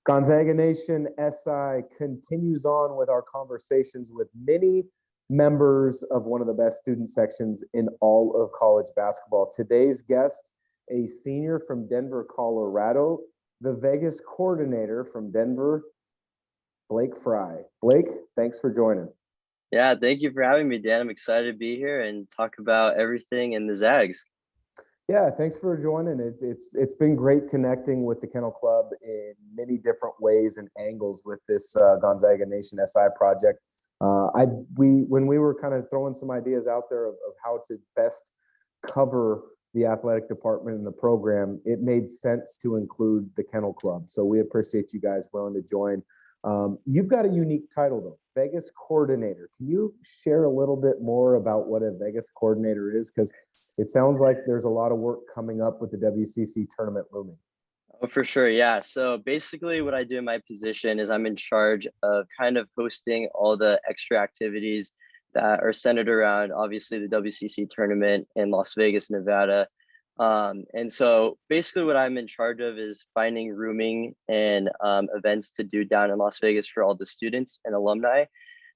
Gonzaga Nation SI continues on with our conversations with many members of one of the best student sections in all of college basketball. Today's guest, a senior from Denver, Colorado, the Vegas coordinator from Denver, Blake Fry. Blake, thanks for joining. Yeah, thank you for having me, Dan. I'm excited to be here and talk about everything in the Zags. Yeah, thanks for joining. It's been great connecting with the Kennel Club in many different ways and angles with this Gonzaga Nation SI project. When we were kind of throwing some ideas out there of how to best cover the athletic department in the program, it made sense to include the Kennel Club. So we appreciate you guys willing to join. You've got a unique title though, Vegas coordinator. Can you share a little bit more about what a Vegas coordinator is? Because it sounds like there's a lot of work coming up with the WCC tournament looming. Oh, for sure. Yeah. So basically what I do in my position is I'm in charge of kind of hosting all the extra activities that are centered around obviously the WCC tournament in Las Vegas, Nevada. And so basically what I'm in charge of is finding rooming and events to do down in Las Vegas for all the students and alumni.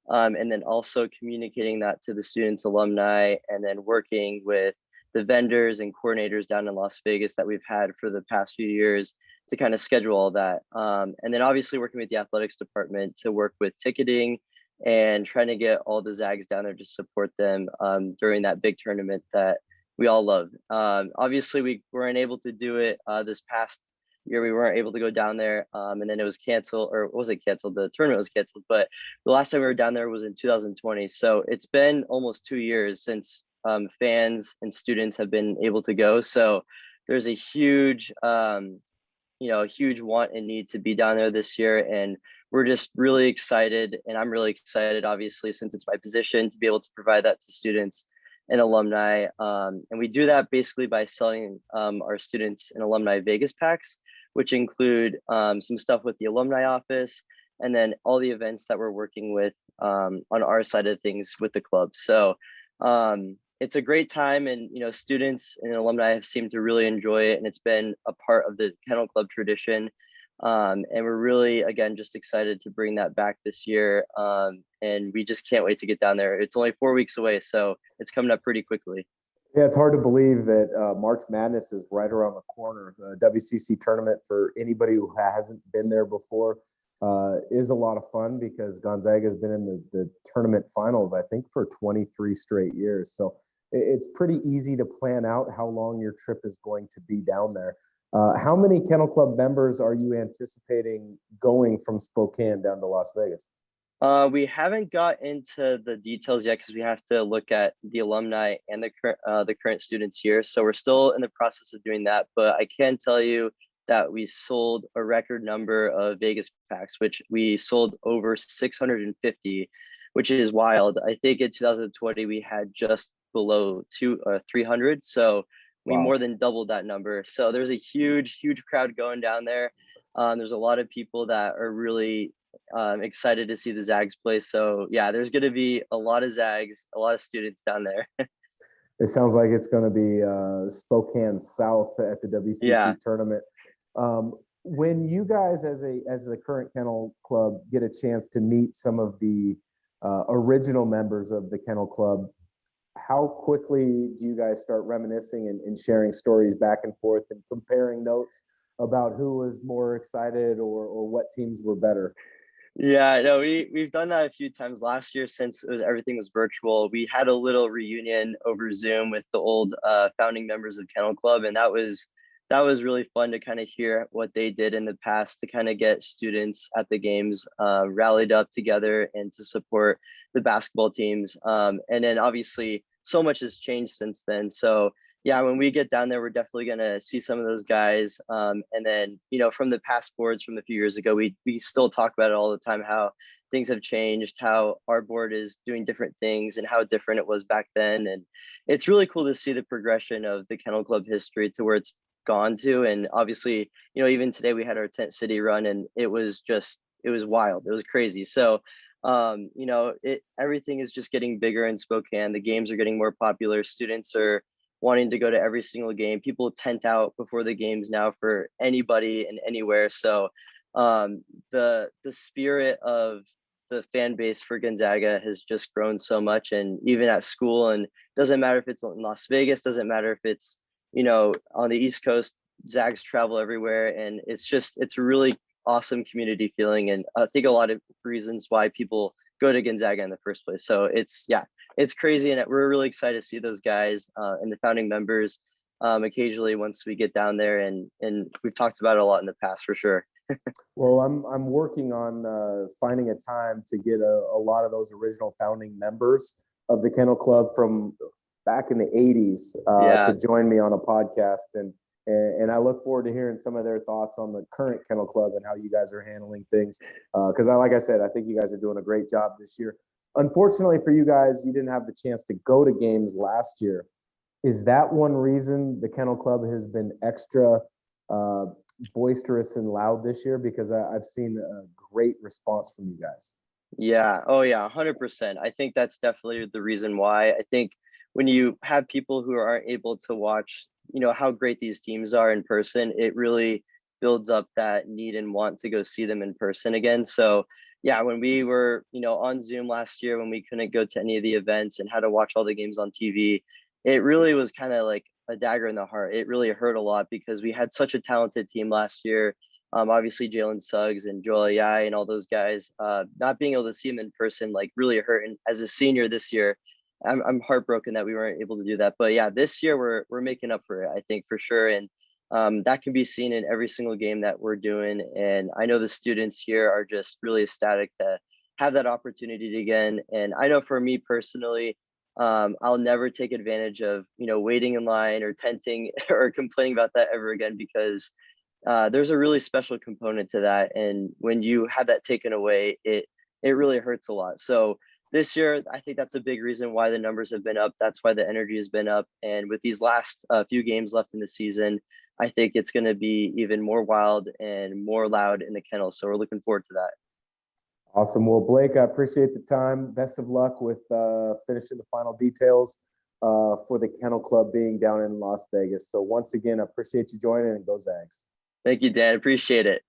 And then also communicating that to the students, alumni, and then working with the vendors and coordinators down in Las Vegas that we've had for the past few years to kind of schedule all that. And then obviously working with the athletics department to work with ticketing and trying to get all the Zags down there to support them during that big tournament that we all love. Obviously, we weren't able to do it this past year. We weren't able to go down there, and then it was canceled, or was it canceled? The tournament was canceled, but the last time we were down there was in 2020. So it's been almost 2 years since fans and students have been able to go. So there's a huge, huge want and need to be down there this year, and we're just really excited. And I'm really excited, obviously, since it's my position to be able to provide that to students and alumni. And we do that basically by selling our students and alumni Vegas packs, which include some stuff with the alumni office, and then all the events that we're working with on our side of things with the club. So it's a great time, and students and alumni have seemed to really enjoy it, and it's been a part of the Kennel Club tradition. And we're really, again, just excited to bring that back this year. And we just can't wait to get down there. It's only 4 weeks away, so it's coming up pretty quickly. Yeah, it's hard to believe that March Madness is right around the corner. The WCC tournament, for anybody who hasn't been there before, is a lot of fun because Gonzaga has been in the tournament finals, I think, for 23 straight years. So it's pretty easy to plan out how long your trip is going to be down there. How many Kennel Club members are you anticipating going from Spokane down to Las Vegas? We haven't got into the details yet because we have to look at the alumni and the current students here. So we're still in the process of doing that. But I can tell you that we sold a record number of Vegas packs, which we sold over 650, which is wild. I think in 2020 we had just below 300. So we more than doubled that number. So there's a huge crowd going down there. There's a lot of people that are really excited to see the Zags play. So yeah, there's going to be a lot of Zags, a lot of students down there. It sounds like it's going to be Spokane South at the WCC tournament. When you guys, as the current Kennel Club, get a chance to meet some of the original members of the Kennel Club, how quickly do you guys start reminiscing and sharing stories back and forth and comparing notes about who was more excited or what teams were better? Yeah, no, we've done that a few times last year since everything was virtual. We had a little reunion over Zoom with the old founding members of Kennel Club, and that was really fun to kind of hear what they did in the past to kind of get students at the games rallied up together and to support the basketball teams. And then obviously so much has changed since then. So yeah, when we get down there, we're definitely going to see some of those guys. And then, from the past boards from a few years ago, we still talk about it all the time, how things have changed, how our board is doing different things and how different it was back then. And it's really cool to see the progression of the Kennel Club history to where it's gone to. And obviously, even today we had our tent city run, and it was wild. It was crazy. So, everything is just getting bigger in Spokane. The games are getting more popular. Students are wanting to go to every single game. People tent out before the games now for anybody and anywhere. So The spirit of the fan base for Gonzaga has just grown so much, and even at school, and doesn't matter if it's in Las Vegas, doesn't matter if it's, you know, on the East Coast, Zags travel everywhere, and it's a really awesome community feeling, and I think a lot of reasons why people go to Gonzaga in the first place. So it's crazy, and we're really excited to see those guys and the founding members occasionally once we get down there, and we've talked about it a lot in the past for sure. Well, I'm working on finding a time to get a lot of those original founding members of the Kennel Club from back in the 80s Yeah. to join me on a podcast, and I look forward to hearing some of their thoughts on the current Kennel Club and how you guys are handling things. Because like I said, I think you guys are doing a great job this year. Unfortunately for you guys, you didn't have the chance to go to games last year. Is that one reason the Kennel Club has been extra boisterous and loud this year? Because I've seen a great response from you guys. Yeah. Oh, yeah. 100%. I think that's definitely the reason why. I think when you have people who aren't able to watch, you know, how great these teams are in person, it really builds up that need and want to go see them in person again. So, yeah, when we were, you know, on Zoom last year, when we couldn't go to any of the events and had to watch all the games on TV, it really was kind of like a dagger in the heart. It really hurt a lot because we had such a talented team last year. Obviously Jalen Suggs and Joel Ayai and all those guys, not being able to see them in person, like really hurt. And as a senior this year, I'm heartbroken that we weren't able to do that. But yeah, this year we're making up for it, I think, for sure. And that can be seen in every single game that we're doing. And I know the students here are just really ecstatic to have that opportunity again. And I know for me personally, I'll never take advantage of, you know, waiting in line or tenting or complaining about that ever again, because there's a really special component to that. And when you have that taken away, it really hurts a lot. So this year, I think that's a big reason why the numbers have been up. That's why the energy has been up. And with these last few games left in the season, I think it's going to be even more wild and more loud in the kennel. So we're looking forward to that. Awesome. Well, Blake, I appreciate the time. Best of luck with finishing the final details for the Kennel Club being down in Las Vegas. So once again, I appreciate you joining, and go Zags. Thank you, Dan. Appreciate it.